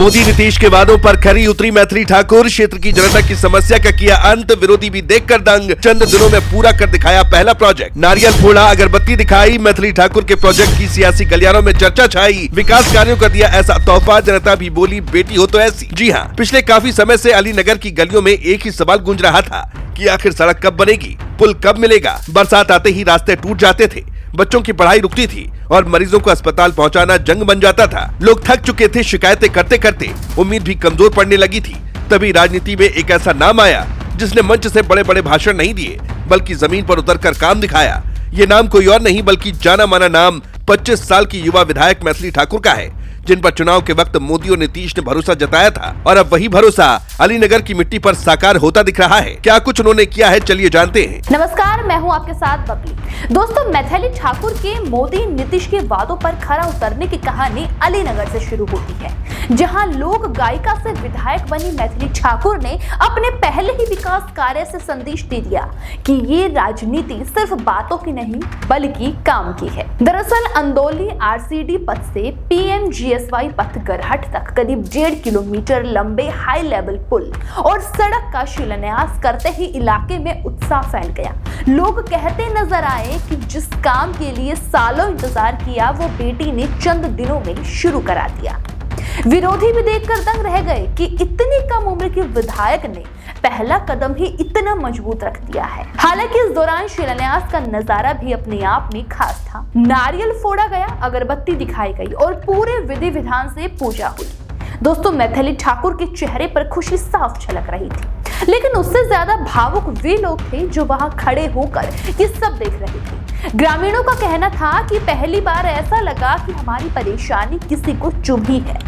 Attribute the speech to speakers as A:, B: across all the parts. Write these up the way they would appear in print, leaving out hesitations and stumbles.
A: मोदी नीतीश के वादों पर खरी उतरी मैथिली ठाकुर। क्षेत्र की जनता की समस्या का किया अंत, विरोधी भी देखकर दंग। चंद दिनों में पूरा कर दिखाया पहला प्रोजेक्ट। नारियल फोड़ा, अगरबत्ती दिखाई। मैथिली ठाकुर के प्रोजेक्ट की सियासी गलियारों में चर्चा छाई। विकास कार्यों का दिया ऐसा तोहफा, जनता भी बोली बेटी हो तो ऐसी। जी हाँ, पिछले काफी समय से अलीनगर की गलियों में एक ही सवाल गूंज रहा था कि आखिर सड़क कब बनेगी, पुल कब मिलेगा। बरसात आते ही रास्ते टूट जाते थे, बच्चों की पढ़ाई रुकती थी और मरीजों को अस्पताल पहुंचाना जंग बन जाता था। लोग थक चुके थे शिकायतें करते करते, उम्मीद भी कमजोर पड़ने लगी थी। तभी राजनीति में एक ऐसा नाम आया जिसने मंच से बड़े बड़े भाषण नहीं दिए बल्कि जमीन पर उतरकर काम दिखाया। ये नाम कोई और नहीं बल्कि जाना माना नाम 25 साल की युवा विधायक मैथिली ठाकुर का है, जिन पर चुनाव के वक्त मोदी और नीतीश ने भरोसा जताया था और अब वही भरोसा अलीनगर की मिट्टी पर साकार होता दिख रहा है। क्या कुछ उन्होंने किया है, चलिए जानते हैं।
B: नमस्कार, मैं हूं आपके साथ बबली। दोस्तों, मैथिली ठाकुर के मोदी नीतीश के वादों पर खरा उतरने की कहानी अलीनगर से शुरू होती है, जहां लोक गायिका से विधायक बनी मैथिली ठाकुर ने अपने पहले ही विकास कार्य से संदेश दे दिया कि ये राजनीति सिर्फ बातों की नहीं बल्कि काम की है। दरअसल अंदौली आरसीडी पथ से पीएमजीएसवाई पथ गरहट तक करीब 1.5 किलोमीटर लंबे हाई लेवल पुल और सड़क का शिलान्यास करते ही इलाके में उत्साह फैल गया। लोग कहते नजर आए कि जिस काम के लिए सालों इंतजार किया वो बेटी ने चंद दिनों में शुरू करा दिया। विरोधी भी देखकर दंग रह गए कि इतनी कम उम्र के विधायक ने पहला कदम ही इतना मजबूत रख दिया है। हालांकि इस दौरान शिलान्यास का नजारा भी अपने आप में खास था। नारियल फोड़ा गया, अगरबत्ती दिखाई गई और पूरे विधि विधान से पूजा हुई। दोस्तों, मैथिली ठाकुर के चेहरे पर खुशी साफ झलक रही थी, लेकिन उससे ज्यादा भावुक वे लोग थे जो वहां खड़े होकर ये सब देख रहे थे। ग्रामीणों का कहना था कि पहली बार ऐसा लगा कि हमारी परेशानी किसी को चुभी है।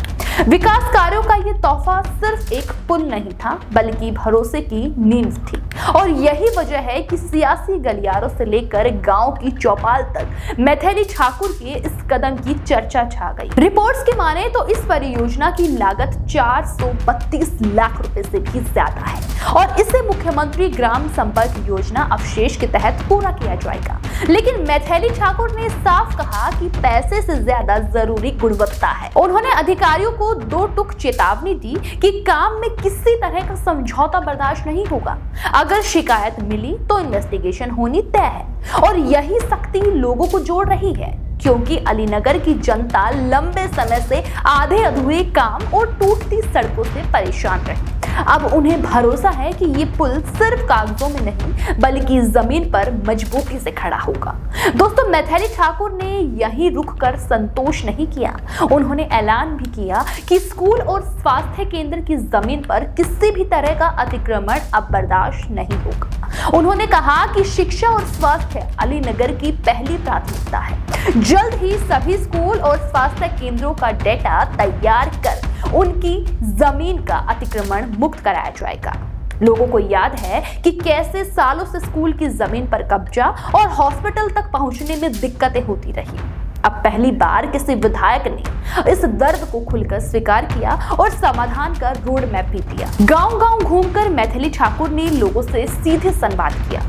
B: विकास कार्यों का ये तोहफा सिर्फ एक पुल नहीं था बल्कि भरोसे की नींव थी और यही वजह है कि सियासी गलियारों से लेकर गांव की चौपाल तक मैथिली ठाकुर के इस कदम की चर्चा छा गई। रिपोर्ट्स की माने तो इस परियोजना की लागत 432 लाख रुपए से भी ज्यादा है और इसे मुख्यमंत्री ग्राम संपर्क योजना अवशेष के तहत पूरा किया जाएगा। लेकिन मैथिली ठाकुर ने साफ कहा कि पैसे से ज्यादा जरूरी गुणवत्ता है। उन्होंने अधिकारियों को 2 टूक चेतावनी दी कि काम में किसी तरह का समझौता बर्दाश्त नहीं होगा। अगर शिकायत मिली तो इन्वेस्टिगेशन होनी तय है और यही सख्ती लोगों को जोड़ रही है, क्योंकि अलीनगर की जनता लंबे समय से आधे अधूरे काम और टूटती सड़कों से परेशान रही। अब उन्हें भरोसा है कि ये पुल सिर्फ कागजों में नहीं बल्कि जमीन पर मजबूती से खड़ा होगा। दोस्तों, मैथिली ठाकुर ने यही रुक कर संतोष नहीं किया। उन्होंने ऐलान भी किया कि स्कूल और स्वास्थ्य केंद्र की जमीन पर किसी भी तरह का अतिक्रमण अब बर्दाश्त नहीं होगा। उन्होंने कहा कि शिक्षा और स्वास्थ्य अलीनगर की पहली प्राथमिकता है। जल्द ही सभी स्कूल और स्वास्थ्य केंद्रों का डेटा तैयार कर उनकी जमीन का अतिक्रमण मुक्त कराया जाएगा। लोगों को याद है कि कैसे सालों से स्कूल की जमीन पर कब्जा और हॉस्पिटल तक पहुंचने में दिक्कतें होती रही। अब पहली बार किसी विधायक ने इस दर्द को खुलकर स्वीकार किया और समाधान का रोड मैप भी दिया। गांव-गांव घूमकर मैथिली ठाकुर ने लोगों से सीधे संवाद किया।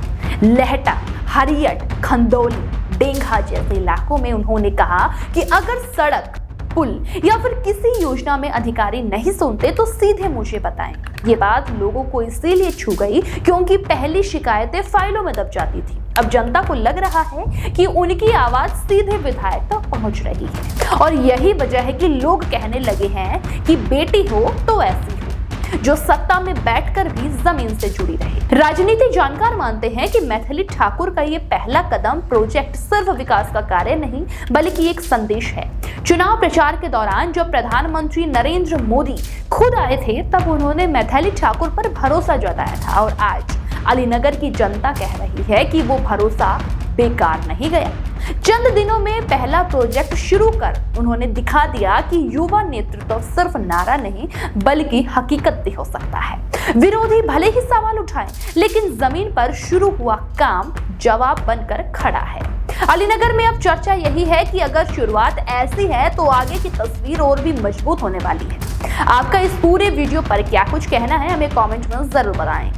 B: लहटा, हरियट, खंदौली, डेंघा जैसे इलाकों में उन्होंने कहा कि अगर सड़क, पुल या फिर किसी योजना में अधिकारी नहीं सुनते तो सीधे मुझे बताएं। ये बात लोगों को इसीलिए छू गई क्योंकि पहली शिकायतें फाइलों में दब जाती थी। अब जनता को लग रहा है कि उनकी आवाज सीधे विधायक तक पहुंच रही है और यही वजह है कि लोग कहने लगे हैं कि बेटी हो तो ऐसी हो, जो सत्ता में बैठकर भी जमीन से जुड़ी रहे। राजनीति जानकार मानते हैं कि मैथिली ठाकुर का ये पहला कदम प्रोजेक्ट सिर्फ विकास का कार्य नहीं बल्कि एक संदेश है। चुनाव प्रचार के दौरान जब प्रधानमंत्री नरेंद्र मोदी खुद आए थे तब उन्होंने मैथिली ठाकुर पर भरोसा जताया था और आज अलीनगर की जनता कह रही है कि वो भरोसा बेकार नहीं गया। चंद दिनों में पहला प्रोजेक्ट शुरू कर उन्होंने दिखा दिया कि युवा नेतृत्व सिर्फ नारा नहीं बल्कि हकीकत भी हो सकता है। विरोधी भले ही सवाल उठाएं, लेकिन जमीन पर शुरू हुआ काम जवाब बनकर खड़ा है। अलीनगर में अब चर्चा यही है कि अगर शुरुआत ऐसी है तो आगे की तस्वीर और भी मजबूत होने वाली है। आपका इस पूरे वीडियो पर क्या कुछ कहना है, हमें कमेंट में जरूर बताएं।